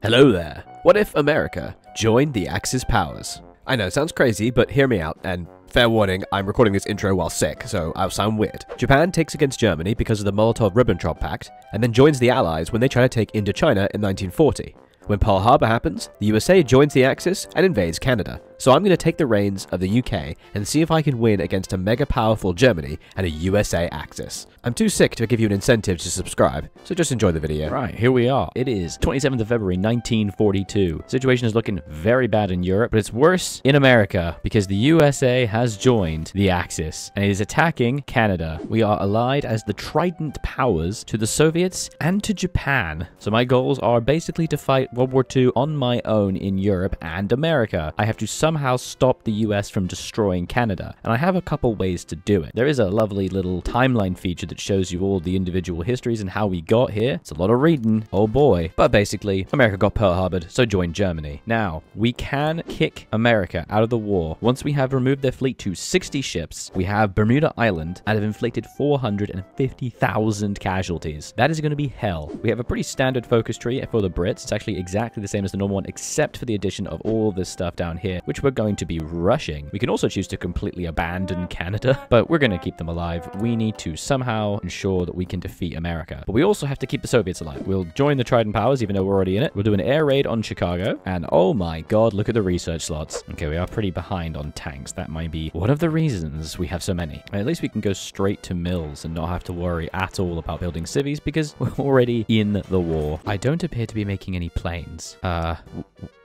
Hello there. What if America joined the Axis powers? I know, it sounds crazy, but hear me out, and fair warning, I'm recording this intro while sick, so I'll sound weird. Japan takes against Germany because of the Molotov-Ribbentrop Pact, and then joins the Allies when they try to take Indochina in 1940. When Pearl Harbor happens, the USA joins the Axis and invades Canada. So I'm going to take the reins of the UK and see if I can win against a mega powerful Germany and a USA Axis. I'm too sick to give you an incentive to subscribe, so just enjoy the video. Right, here we are. It is 27th of February, 1942. The situation is looking very bad in Europe, but it's worse in America because the USA has joined the Axis and it is attacking Canada. We are allied as the Trident powers to the Soviets and to Japan. So my goals are basically to fight World War II on my own in Europe and America. I have to somehow stop the US from destroying Canada, and I have a couple ways to do it. There is a lovely little timeline feature that shows you all the individual histories and how we got here. It's a lot of reading, oh boy. But basically, America got Pearl Harbored, so joined Germany. Now, we can kick America out of the war once we have removed their fleet to 60 ships. We have Bermuda Island and have inflicted 450,000 casualties. That is going to be hell. We have a pretty standard focus tree for the Brits. It's actually exactly the same as the normal one, except for the addition of all this stuff down here, which we're going to be rushing. We can also choose to completely abandon Canada, but we're going to keep them alive. We need to somehow ensure that we can defeat America. But we also have to keep the Soviets alive. We'll join the Trident powers, even though we're already in it. We'll do an air raid on Chicago, and oh my god, look at the research slots. Okay, we are pretty behind on tanks. That might be one of the reasons we have so many. And at least we can go straight to mills and not have to worry at all about building civies because we're already in the war. I don't appear to be making any planes.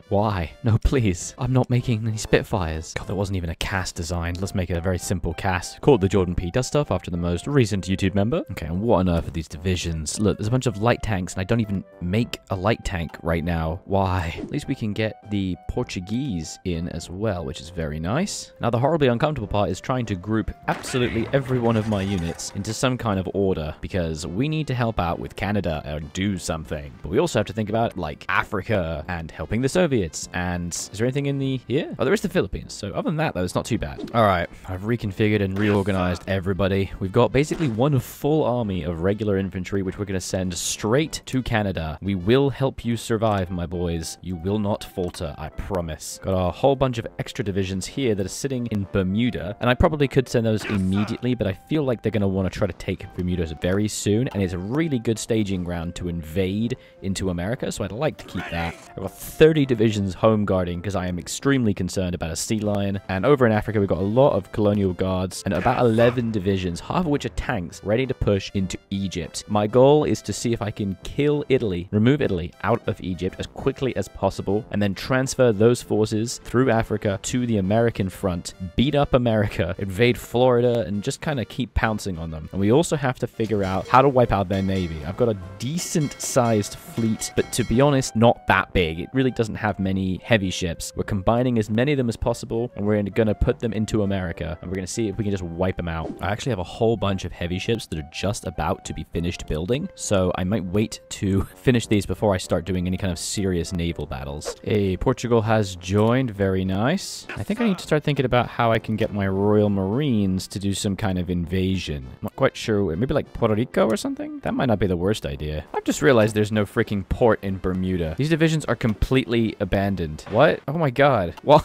Why? No, please. I'm not making any Spitfires. God, there wasn't even a cast designed. Let's make it a very simple cast. Call it the Jordan P. Does stuff after the most recent YouTube member. Okay, and what on earth are these divisions? Look, there's a bunch of light tanks, and I don't even make a light tank right now. Why? At least we can get the Portuguese in as well, which is very nice. Now, the horribly uncomfortable part is trying to group absolutely every one of my units into some kind of order, because we need to help out with Canada and do something. But we also have to think about, like, Africa and helping the Soviets. And is there anything in the here? Oh, there is the Philippines. So other than that, though, it's not too bad. All right, I've reconfigured and reorganized everybody. We've got basically one full army of regular infantry, which we're going to send straight to Canada. We will help you survive, my boys. You will not falter, I promise. Got a whole bunch of extra divisions here that are sitting in Bermuda, and I probably could send those immediately, but I feel like they're going to want to try to take Bermuda very soon, and it's a really good staging ground to invade into America, so I'd like to keep that. I've got 30 divisions home guarding because I am extremely concerned about a sea lion. And over in Africa, we've got a lot of colonial guards and about 11 divisions, half of which are tanks, ready to push into Egypt. My goal is to see if I can kill Italy, remove Italy out of Egypt as quickly as possible, and then transfer those forces through Africa to the American front, beat up America, invade Florida, and just kind of keep pouncing on them. And we also have to figure out how to wipe out their navy. I've got a decent-sized fleet, but to be honest, not that big. It really doesn't have many heavy ships. We're combining as many of them as possible, and we're going to put them into America, and we're going to see if we can just wipe them out. I actually have a whole bunch of heavy ships that are just about to be finished building, so I might wait to finish these before I start doing any kind of serious naval battles. Hey, Portugal has joined. Very nice. I think I need to start thinking about how I can get my Royal Marines to do some kind of invasion. I'm not quite sure. Maybe like Puerto Rico or something? That might not be the worst idea. I've just realized there's no freaking port in Bermuda. These divisions are completely abandoned. What? Oh my god. Why?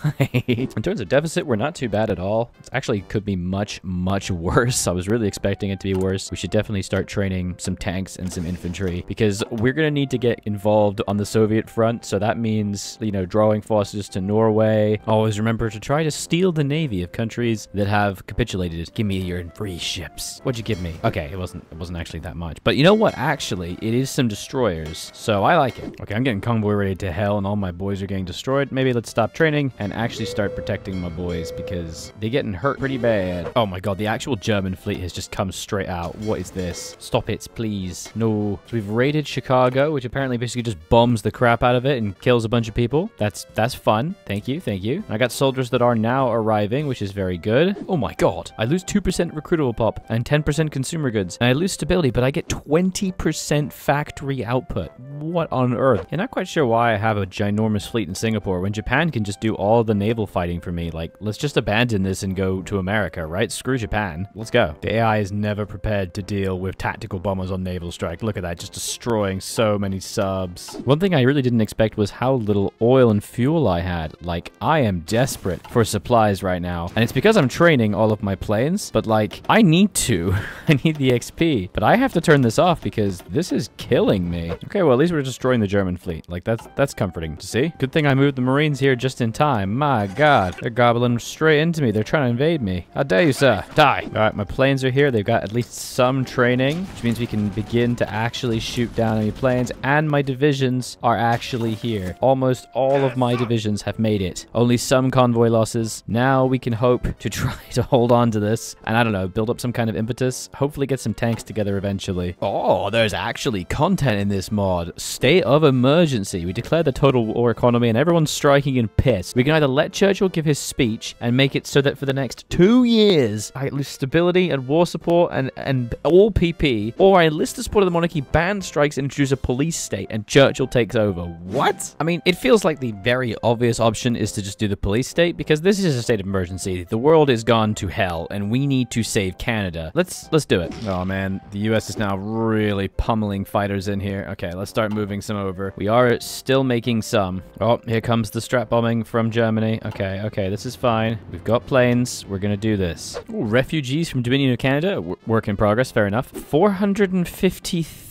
In terms of deficit, we're not too bad at all. It actually could be much, much worse. I was really expecting it to be worse. We should definitely start training some tanks and some infantry because we're going to need to get involved on the Soviet front. So that means, you know, drawing forces to Norway. Always remember to try to steal the navy of countries that have capitulated. Give me your free ships. What'd you give me? Okay, it wasn't actually that much. But you know what? Actually, it is some destroyers. So I like it. Okay, I'm getting convoy ready to hell and all my boys are getting destroyed. Maybe let's stop training and actually start protecting my boys because they're getting hurt pretty bad. Oh my god, the actual German fleet has just come straight out. What is this? Stop it, please. No. So we've raided Chicago, which apparently basically just bombs the crap out of it and kills a bunch of people. That's fun. Thank you, thank you. I got soldiers that are now arriving, which is very good. Oh my god. I lose 2% recruitable pop and 10% consumer goods. And I lose stability, but I get 20% factory output. What on earth? I'm not quite sure why I have a ginormous enormous fleet in Singapore when Japan can just do all the naval fighting for me. Like, let's just abandon this and go to America, right? Screw Japan. Let's go. The AI is never prepared to deal with tactical bombers on naval strike. Look at that, just destroying so many subs. One thing I really didn't expect was how little oil and fuel I had. Like, I am desperate for supplies right now. And it's because I'm training all of my planes, but like, I need to. I need the XP. But I have to turn this off because this is killing me. Okay, well, at least we're destroying the German fleet. Like, that's comforting to see. Good thing I moved the Marines here just in time. My God, they're gobbling straight into me. They're trying to invade me. How dare you, sir? Die. All right, my planes are here. They've got at least some training, which means we can begin to actually shoot down any planes, and my divisions are actually here. Almost all of my divisions have made it. Only some convoy losses. Now we can hope to try to hold on to this, and I don't know, build up some kind of impetus. Hopefully get some tanks together eventually. Oh, there's actually content in this mod. State of emergency. We declare the total war economy and everyone's striking and pissed. We can either let Churchill give his speech and make it so that for the next 2 years I lose stability and war support and all PP, or I enlist the support of the monarchy, ban strikes, and introduce a police state, and Churchill takes over. What? I mean, it feels like the very obvious option is to just do the police state, because this is a state of emergency. The world is gone to hell, and we need to save Canada. Let's do it. Oh man, the US is now really pummeling fighters in here. Okay, let's start moving some over. We are still making some. Oh, here comes the strap bombing from Germany. Okay, this is fine. We've got planes. We're gonna do this. Ooh, refugees from Dominion of Canada. Work in progress, fair enough. 450,000.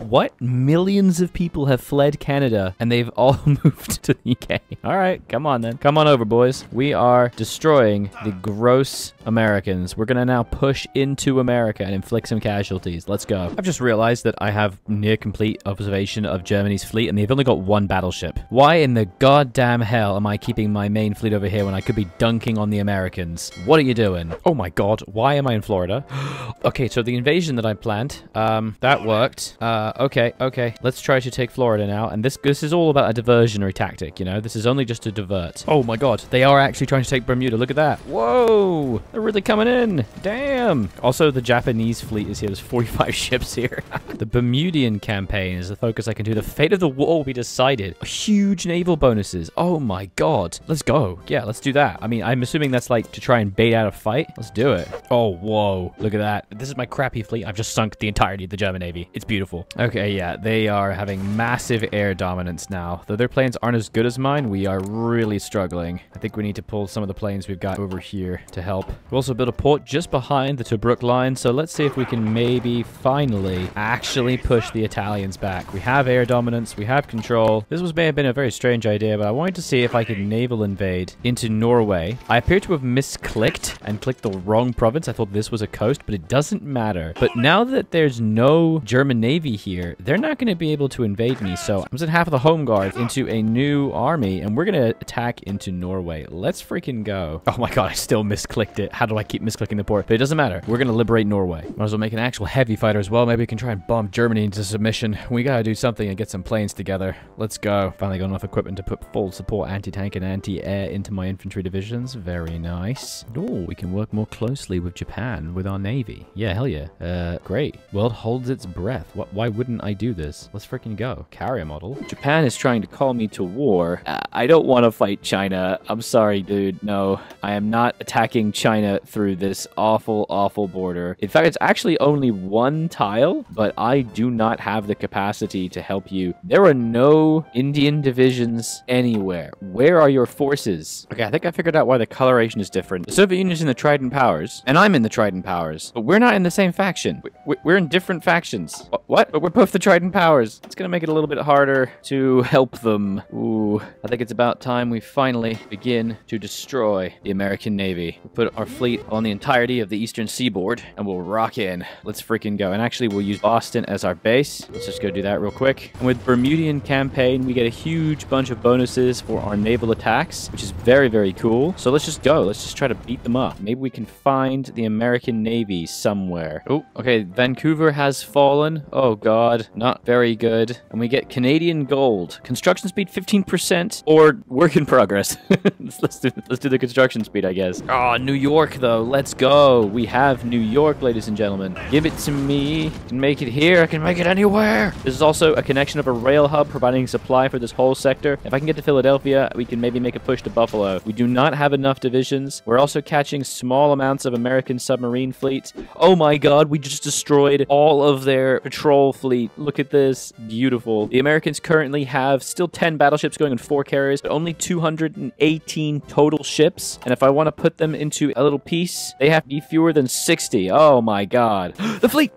What? Millions of people have fled Canada, and they've all moved to the UK. All right, come on then. Come on over, boys. We are destroying the gross Americans. We're gonna now push into America and inflict some casualties. Let's go. I've just realized that I have near complete observation of Germany's fleet, and they've only got one battleship. Why in the goddamn hell am I keeping my main fleet over here when I could be dunking on the Americans? What are you doing? Oh my God, why am I in Florida? Okay, so the invasion that I planned, that worked. Okay. Let's try to take Florida now. And this is all about a diversionary tactic, you know? This is only just to divert. Oh my God, they are actually trying to take Bermuda. Look at that. Whoa, they're really coming in. Damn. Also, the Japanese fleet is here. There's 45 ships here. The Bermudian campaign is the focus I can do. The fate of the war will be decided. Huge naval bonuses. Oh my God. Let's go. Yeah, let's do that. I mean, I'm assuming that's like to try and bait out a fight. Let's do it. Oh, whoa. Look at that. This is my crappy fleet. I've just sunk the entirety of the German Navy. It's beautiful. Okay, yeah, they are having massive air dominance now. Though their planes aren't as good as mine, we are really struggling. I think we need to pull some of the planes we've got over here to help. We also built a port just behind the Tobruk line, so let's see if we can maybe finally actually push the Italians back. We have air dominance, we have control. This may have been a very strange idea, but I wanted to see if I could naval invade into Norway. I appear to have misclicked and clicked the wrong province. I thought this was a coast, but it doesn't matter. But now that there's no German Navy here, they're not going to be able to invade me, so I'm sending half of the home guard into a new army, and we're going to attack into Norway. Let's freaking go. Oh my God, I still misclicked it. How do I keep misclicking the port? But it doesn't matter. We're going to liberate Norway. Might as well make an actual heavy fighter as well. Maybe we can try and bomb Germany into submission. We got to do something and get some planes together. Let's go. Finally got enough equipment to put full support anti-tank and anti-air into my infantry divisions. Very nice. Oh, we can work more closely with Japan with our navy. Yeah, hell yeah. Great. World holds its breath. Why wouldn't I do this? Let's freaking go. Carrier model. Japan is trying to call me to war. I don't want to fight China. I'm sorry, dude. No, I am not attacking China through this awful, awful border. In fact, it's actually only one tile, but I do not have the capacity to help you. There are no Indian divisions anywhere. Where are your forces? Okay, I think I figured out why the coloration is different. The Soviet Union's in the Trident Powers, and I'm in the Trident Powers, but we're not in the same faction. We're in different factions. What? But we're both the Trident Powers. It's gonna make it a little bit harder to help them. Ooh, I think it's about time we finally begin to destroy the American Navy. We'll put our fleet on the entirety of the eastern seaboard, and we'll rock in. Let's freaking go. And actually, we'll use Boston as our base. Let's just go do that real quick. And with Bermudian campaign, we get a huge bunch of bonuses for our naval attacks, which is very, very cool. So let's just go. Let's just try to beat them up. Maybe we can find the American Navy somewhere. Oh, okay. Vancouver has fallen. Oh god, not very good. And we get Canadian gold. Construction speed 15% or work in progress. let's do the construction speed, I guess. Oh, New York though. Let's go. We have New York, ladies and gentlemen. Give it to me. I can make it here. I can make it anywhere. This is also a connection of a rail hub providing supply for this whole sector. If I can get to Philadelphia, we can maybe make a push to Buffalo. We do not have enough divisions. We're also catching small amounts of American submarine fleet. Oh my god, we just destroyed all of their patrol fleet. Look at this. Beautiful. The Americans currently have still 10 battleships going on 4 carriers, but only 218 total ships. And if I want to put them into a little piece, they have to be fewer than 60. Oh my god. The fleet!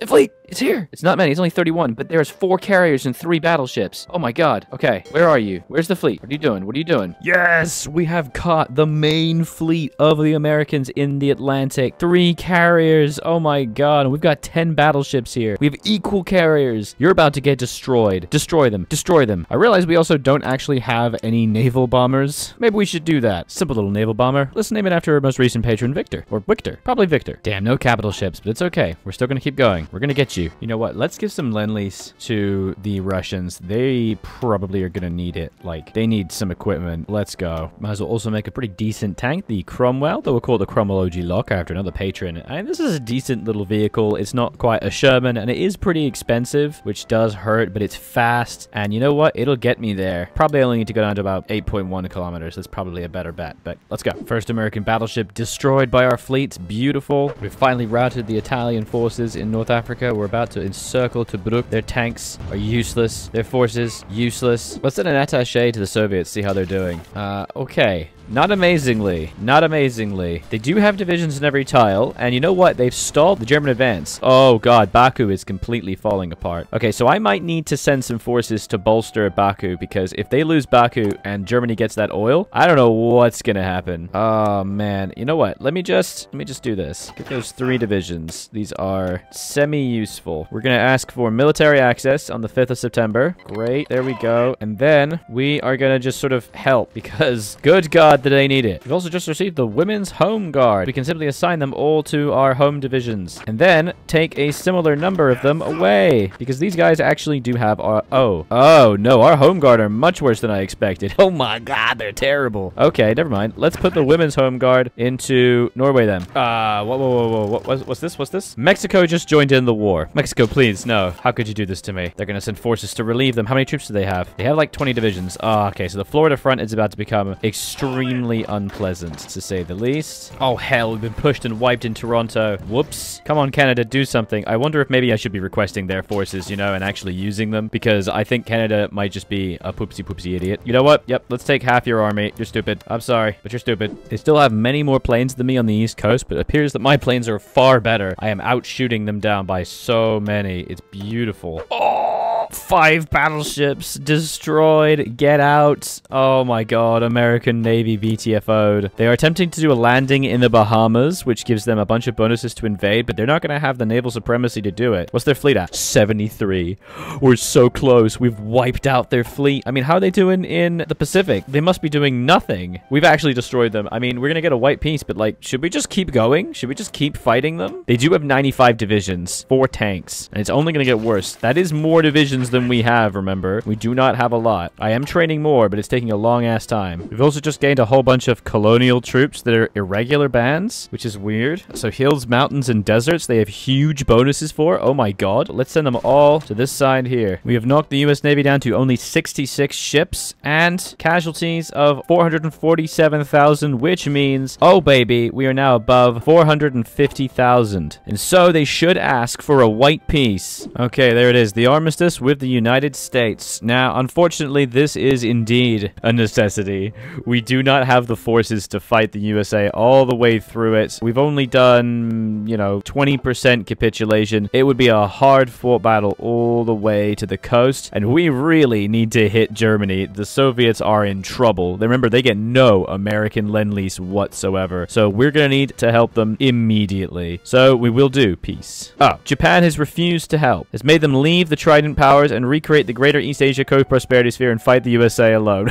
It's here. It's not many. It's only 31, but there's 4 carriers and 3 battleships. Oh my god. Okay, where are you? Where's the fleet? What are you doing? What are you doing? Yes, we have caught the main fleet of the Americans in the Atlantic. 3 carriers. Oh my god. And we've got 10 battleships here. We have equal carriers. You're about to get destroyed. Destroy them. Destroy them. I realize we also don't actually have any naval bombers. Maybe we should do that. Simple little naval bomber. Let's name it after our most recent patron, Victor. Or Victor. Probably Victor. Damn, no capital ships, but it's okay. We're still gonna keep going. We're gonna get you. You know what? Let's give some lend-lease to the Russians. They probably are gonna need it. Like, they need some equipment. Let's go. Might as well also make a pretty decent tank. The Cromwell, though we'll call it the Cromwell OG Lock after another patron. And this is a decent little vehicle. It's not quite a Sherman, and it is pretty expensive, which does hurt, but it's fast. And you know what? It'll get me there. Probably only need to go down to about 8.1 kilometers. That's probably a better bet, but let's go. First American battleship destroyed by our fleet. Beautiful. We've finally routed the Italian forces in North Africa. We're about to encircle Tobruk. Their tanks are useless. Their forces, useless. Let's send an attaché to the Soviets, see how they're doing. Okay. Not amazingly. Not amazingly. They do have divisions in every tile, and you know what? They've stalled the German advance. Oh god, Baku is completely falling apart. Okay, so I might need to send some forces to bolster Baku, because if they lose Baku and Germany gets that oil, I don't know what's gonna happen. Oh man. You know what? Let me just do this. Get those 3 divisions. These are semi-useful. We're gonna ask for military access on the 5th of September. Great. There we go. And then we are gonna just sort of help, because good god, that they need it. We've also just received the Women's Home Guard. We can simply assign them all to our home divisions and then take a similar number of them away, because these guys actually do have our... Oh no, our Home Guard are much worse than I expected. Oh my god, they're terrible. Okay, never mind. Let's put the Women's Home Guard into Norway then. Whoa. What's this? Mexico just joined in the war. Mexico, please, no. How could you do this to me? They're gonna send forces to relieve them. How many troops do they have? They have like 20 divisions. Okay, so the Florida front is about to become extremely unpleasant, to say the least. Oh hell, we've been pushed and wiped in Toronto. Whoops. Come on, Canada, do something. I wonder if maybe I should be requesting their forces, you know, and actually using them, because I think Canada might just be a poopsie idiot. You know what? Yep, let's take half your army. You're stupid. I'm sorry, but you're stupid. They still have many more planes than me on the East Coast, but it appears that my planes are far better. I am out shooting them down by so many. It's beautiful. Oh! 5 battleships destroyed. Get out. Oh my god, American Navy VTFO'd. They are attempting to do a landing in the Bahamas, which gives them a bunch of bonuses to invade, but they're not going to have the naval supremacy to do it. What's their fleet at? 73. We're so close. We've wiped out their fleet. I mean, how are they doing in the Pacific? They must be doing nothing. We've actually destroyed them. I mean, we're going to get a white peace, but like, should we just keep going? Should we just keep fighting them? They do have 95 divisions, 4 tanks, and it's only going to get worse. That is more divisions than we have, remember. We do not have a lot. I am training more, but it's taking a long ass time. We've also just gained a whole bunch of colonial troops that are irregular bands, which is weird. So hills, mountains, and deserts, they have huge bonuses for. Oh my god. Let's send them all to this side here. We have knocked the US Navy down to only 66 ships and casualties of 447,000, which means, oh baby, we are now above 450,000. And so they should ask for a white peace. Okay, there it is. The armistice with the United States. Now, unfortunately, this is indeed a necessity. We do not have the forces to fight the USA all the way through it. We've only done, you know, 20% capitulation. It would be a hard-fought battle all the way to the coast, and we really need to hit Germany. The Soviets are in trouble. Remember, they get no American lend-lease whatsoever, so we're gonna need to help them immediately. So we will do peace. Oh, Japan has refused to help. Has made them leave the Trident powers and recreate the Greater East Asia Coast Prosperity Sphere and fight the USA alone.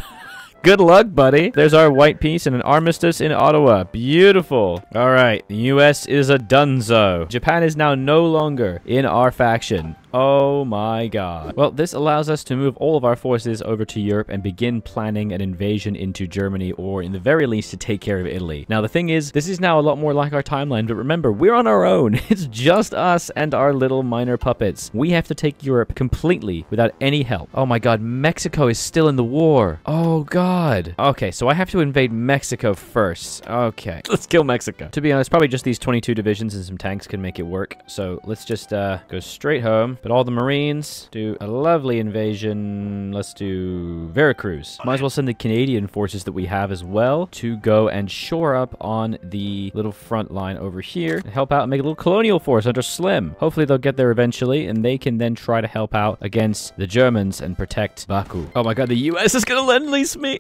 Good luck, buddy. There's our white peace and an armistice in Ottawa. Beautiful. All right. The U.S. is a dunzo. Japan is now no longer in our faction. Oh my god. Well, this allows us to move all of our forces over to Europe and begin planning an invasion into Germany, or in the very least to take care of Italy. Now, the thing is, this is now a lot more like our timeline, but remember, we're on our own. It's just us and our little minor puppets. We have to take Europe completely without any help. Oh my god, Mexico is still in the war. Oh god. Okay, so I have to invade Mexico first. Okay, let's kill Mexico. To be honest, probably just these 22 divisions and some tanks can make it work. So let's just go straight home. But all the Marines, do a lovely invasion. Let's do Veracruz. Might as well send the Canadian forces that we have as well to go and shore up on the little front line over here and help out and make a little colonial force under Slim. Hopefully they'll get there eventually, and they can then try to help out against the Germans and protect Baku. Oh my god, the US is gonna lend-lease me!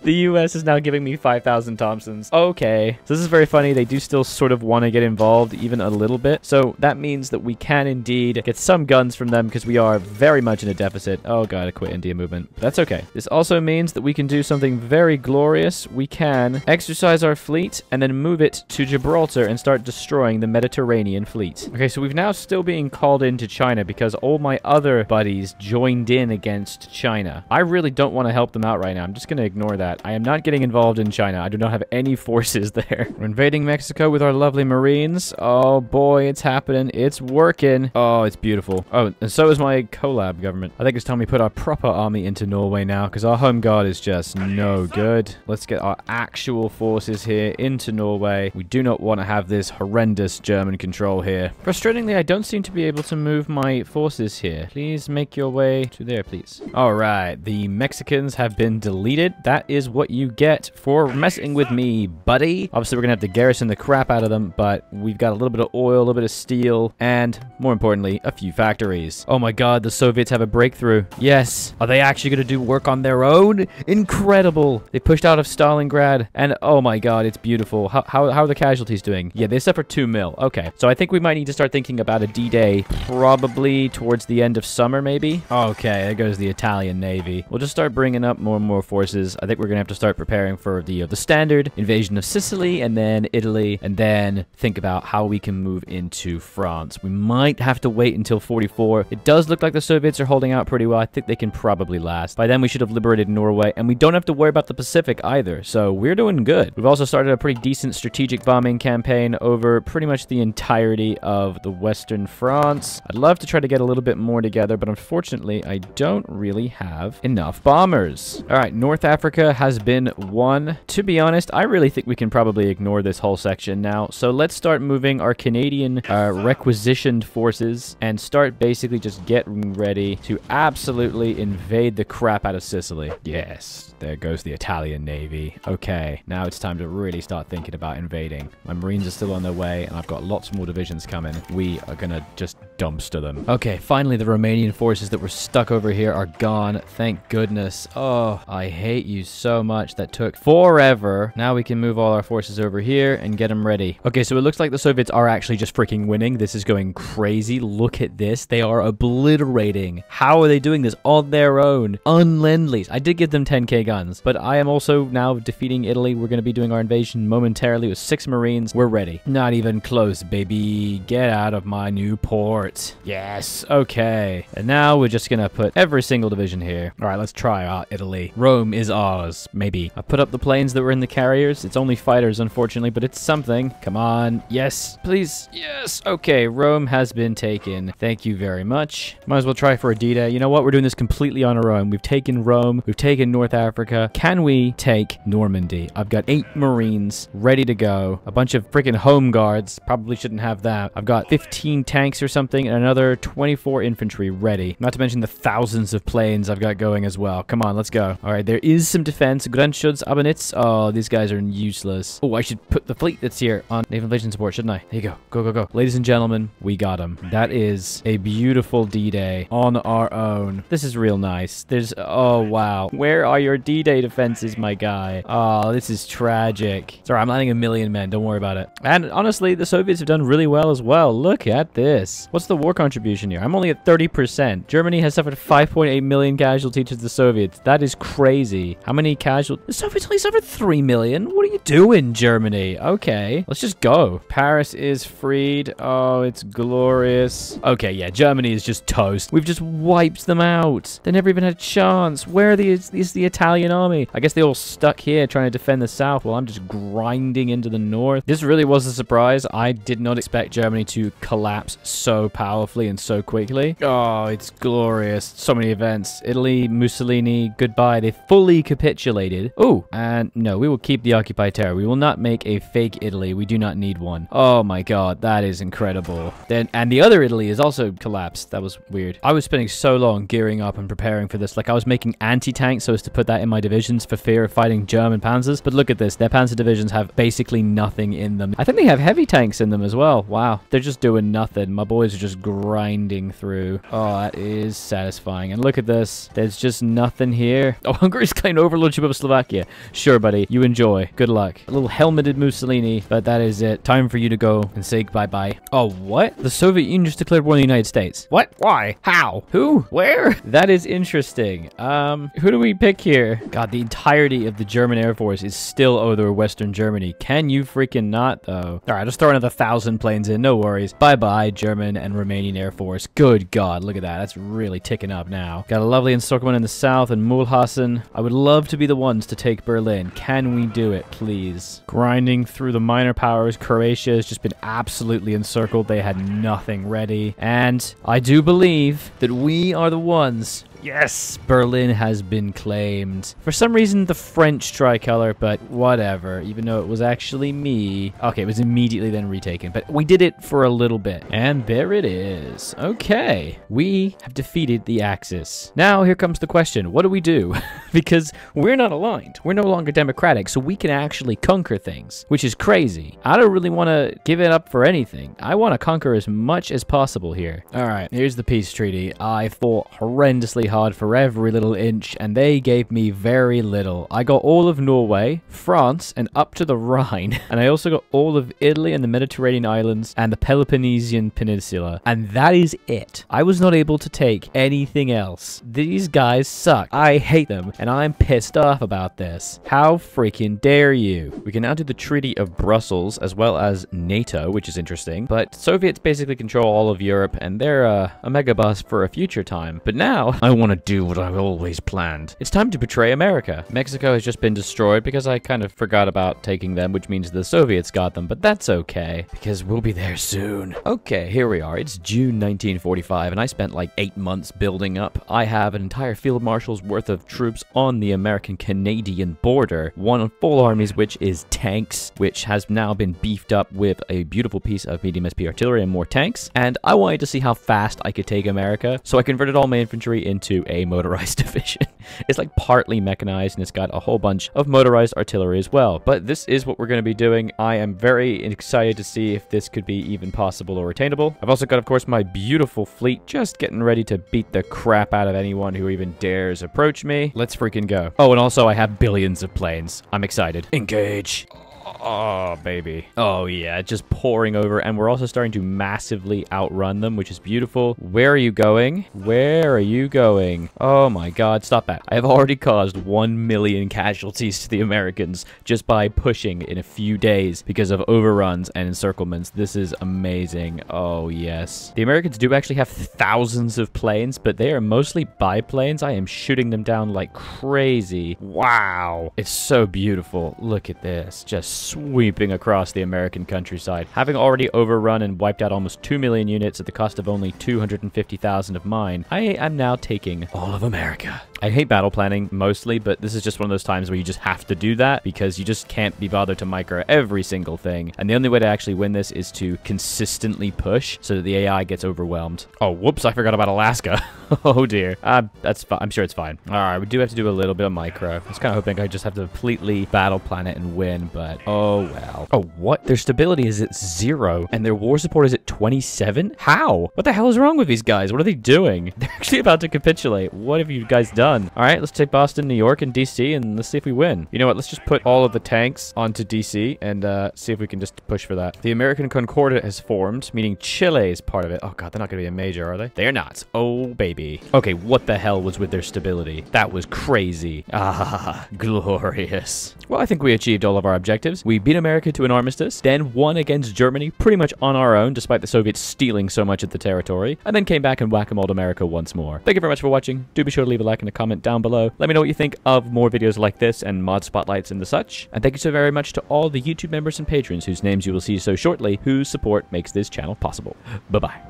The US is now giving me 5,000 Thompsons. Okay. So this is very funny. They do still sort of want to get involved, even a little bit. So that means that we can indeed get some guns from them, because we are very much in a deficit. Oh god, I quit India movement. But that's okay. This also means that we can do something very glorious. We can exercise our fleet and then move it to Gibraltar and start destroying the Mediterranean fleet. Okay, so we've now still being called into China because all my other buddies joined in against China. I really don't want to help them out right now. I'm just going to ignore that. I am not getting involved in China. I do not have any forces there. We're invading Mexico with our lovely Marines. Oh boy, it's happening. It's working. Oh, it's beautiful. Oh, and so is my collab government. I think it's time we put our proper army into Norway now, because our home guard is just no good. Let's get our actual forces here into Norway. We do not want to have this horrendous German control here. Frustratingly, I don't seem to be able to move my forces here. Please make your way to there, please. All right, the Mexicans have been deleted. That is what you get for messing with me, buddy. Obviously, we're gonna have to garrison the crap out of them, but we've got a little bit of oil, a little bit of steel, and more importantly, a few factories. Oh my god, the Soviets have a breakthrough. Yes. Are they actually gonna do work on their own? Incredible. They pushed out of Stalingrad, and oh my god, it's beautiful. How are the casualties doing? Yeah, they suffered 2 mil. Okay, so I think we might need to start thinking about a D-Day probably towards the end of summer, maybe. Okay, there goes the Italian Navy. We'll just start bringing up more and more forces. I think we're gonna have to start preparing for the standard invasion of Sicily, and then Italy, and then think about how we can move into France. We might have to wait until 44. It does look like the Soviets are holding out pretty well. I think they can probably last. By then, we should have liberated Norway, and we don't have to worry about the Pacific either, so we're doing good. We've also started a pretty decent strategic bombing campaign over pretty much the entirety of the Western France. I'd love to try to get a little bit more together, but unfortunately, I don't really have enough bombers. All right, North Africa has been won. To be honest, I really think we can probably ignore this whole section now. So let's start moving our Canadian requisitioned forces and start basically just getting ready to absolutely invade the crap out of Sicily. Yes, there goes the Italian Navy. Okay, now it's time to really start thinking about invading. My Marines are still on their way, and I've got lots more divisions coming. We are gonna just dumpster them. Okay, finally the Romanian forces that were stuck over here are gone. Thank goodness. Oh, I hate you so much. That took forever. Now we can move all our forces over here and get them ready. Okay, so it looks like the Soviets are actually just freaking winning. This is going crazy. Look at this. They are obliterating. How are they doing this on their own? Unlend-lease. I did give them 10k guns, but I am also now defeating Italy. We're going to be doing our invasion momentarily with 6 Marines. We're ready. Not even close, baby. Get out of my new port. Yes. Okay. And now we're just going to put every single division here. All right, let's try out Italy. Rome is ours. Maybe. I put up the planes that were in the carriers. It's only fighters, unfortunately, but it's something. Come on. Yes, please. Yes. Okay, Rome has been taken. Thank you very much. Might as well try for a D-Day. You know what? We're doing this completely on our own. We've taken Rome. We've taken North Africa. Can we take Normandy? I've got 8 Marines ready to go. A bunch of freaking home guards. Probably shouldn't have that. I've got 15 tanks or something and another 24 infantry ready. Not to mention the thousands of planes I've got going as well. Come on, let's go. All right, there is some defense. Grandschutz, Abanitz. Oh, these guys are useless. Oh, I should put the fleet that's here on naval invasion support, shouldn't I? There you go. Go, go, go. Ladies and gentlemen, we got them. That is a beautiful D-Day on our own. This is real nice. There's... Oh, wow. Where are your D-Day defenses, my guy? Oh, this is tragic. Sorry, I'm landing 1 million men. Don't worry about it. And honestly, the Soviets have done really well as well. Look at this. What's the war contribution here? I'm only at 30%. Germany has suffered 5.8 million casualties to the Soviets. That is crazy. How many many casualties. The Soviets only suffered 3 million. What are you doing, Germany? Okay, let's just go. Paris is freed. Oh, it's glorious. Okay, yeah, Germany is just toast. We've just wiped them out. They never even had a chance. Where is the Italian army? I guess they all stuck here trying to defend the south while I'm just grinding into the north. This really was a surprise. I did not expect Germany to collapse so powerfully and so quickly. Oh, it's glorious. So many events. Italy, Mussolini, goodbye. They fully capitulated. Oh, and no, we will keep the occupied terror. We will not make a fake Italy. We do not need one. Oh my god, that is incredible. And the other Italy is also collapsed. That was weird. I was spending so long gearing up and preparing for this. Like, I was making anti-tanks so as to put that in my divisions for fear of fighting German panzers. But look at this. Their panzer divisions have basically nothing in them. I think they have heavy tanks in them as well. Wow. They're just doing nothing. My boys are just grinding through. Oh, that is satisfying. And look at this. There's just nothing here. Oh, Hungary's claimed overlordship of Slovakia. Sure, buddy. You enjoy. Good luck. A little helmeted Mussolini, but that is it. Time for you to go and say bye-bye. Oh, what? The Soviet Union just declared war on the United States. What? Why? How? Who? Where? That is interesting. Who do we pick here? God, the entirety of the German Air Force is still over Western Germany. Can you freaking not, though? All right, just throw another 1,000 planes in. No worries. Bye-bye, German and Romanian Air Force. Good God, look at that. That's really ticking up now. Got a lovely encirclement in the south and Mulhausen. I would love to be the ones to take Berlin. Can we do it, please? Grinding through the minor powers. Croatia has just been absolutely encircled. They had nothing ready. And I do believe that we are the ones. Yes, Berlin has been claimed. For some reason, the French tricolor, but whatever, even though it was actually me. Okay, it was immediately then retaken, but we did it for a little bit. And there it is. Okay, we have defeated the Axis. Now, here comes the question. What do we do? Because we're not aligned. We're no longer democratic, so we can actually conquer things, which is crazy. I don't really want to give it up for anything. I want to conquer as much as possible here. All right, here's the peace treaty. I fought horrendously hard for every little inch, and they gave me very little. I got all of Norway, France, and up to the Rhine, and I also got all of Italy and the Mediterranean islands and the Peloponnesian Peninsula, and that is it. I was not able to take anything else. These guys suck. I hate them, and I'm pissed off about this. How freaking dare you? We can now do the Treaty of Brussels as well as NATO, which is interesting, but Soviets basically control all of Europe, and they're a mega boss for a future time. But now, I want to do what I've always planned. It's time to betray America. Mexico has just been destroyed because I kind of forgot about taking them, which means the Soviets got them, but that's okay, because we'll be there soon. Okay, here we are. It's June 1945, and I spent like 8 months building up. I have an entire field marshal's worth of troops on the American-Canadian border, one on full armies, which is tanks, which has now been beefed up with a beautiful piece of medium SP artillery and more tanks, and I wanted to see how fast I could take America, so I converted all my infantry into a motorized division. It's like partly mechanized, and it's got a whole bunch of motorized artillery as well. But this is what we're going to be doing. I am very excited to see if this could be even possible or attainable. I've also got, of course, my beautiful fleet just getting ready to beat the crap out of anyone who even dares approach me. Let's freaking go. Oh, and also I have billions of planes. I'm excited. Engage. Oh, baby. Oh, yeah, just pouring over, and we're also starting to massively outrun them, which is beautiful. Where are you going? Where are you going? Oh, my God, stop that. I have already caused 1 million casualties to the Americans just by pushing in a few days because of overruns and encirclements. This is amazing. Oh, yes. The Americans do actually have thousands of planes, but they are mostly biplanes. I am shooting them down like crazy. Wow. It's so beautiful. Look at this. Just sweeping across the American countryside. Having already overrun and wiped out almost 2 million units at the cost of only 250,000 of mine, I am now taking all of America. I hate battle planning mostly, but this is just one of those times where you just have to do that because you just can't be bothered to micro every single thing. And the only way to actually win this is to consistently push so that the AI gets overwhelmed. Oh, whoops, I forgot about Alaska. Oh dear. That's fine. I'm sure it's fine. All right, we do have to do a little bit of micro. I was kind of hoping I just have to completely battle plan it and win, but oh well. Oh, what? Their stability is at 0 and their war support is at 27? How? What the hell is wrong with these guys? What are they doing? They're actually about to capitulate. What have you guys done? done. All right, let's take Boston, New York, and DC, and let's see if we win. You know what? Let's just put all of the tanks onto DC and see if we can just push for that. The American Concordat has formed, meaning Chile is part of it. Oh god, they're not going to be a major, are they? They're not. Oh, baby. Okay, what the hell was with their stability? That was crazy. Ah, glorious. Well, I think we achieved all of our objectives. We beat America to an armistice, then won against Germany pretty much on our own, despite the Soviets stealing so much of the territory, and then came back and whack-a-moled America once more. Thank you very much for watching. Do be sure to leave a like and a comment down below. Let me know what you think of more videos like this and mod spotlights and the such. And thank you so very much to all the YouTube members and patrons whose names you will see so shortly, whose support makes this channel possible. Bye-bye.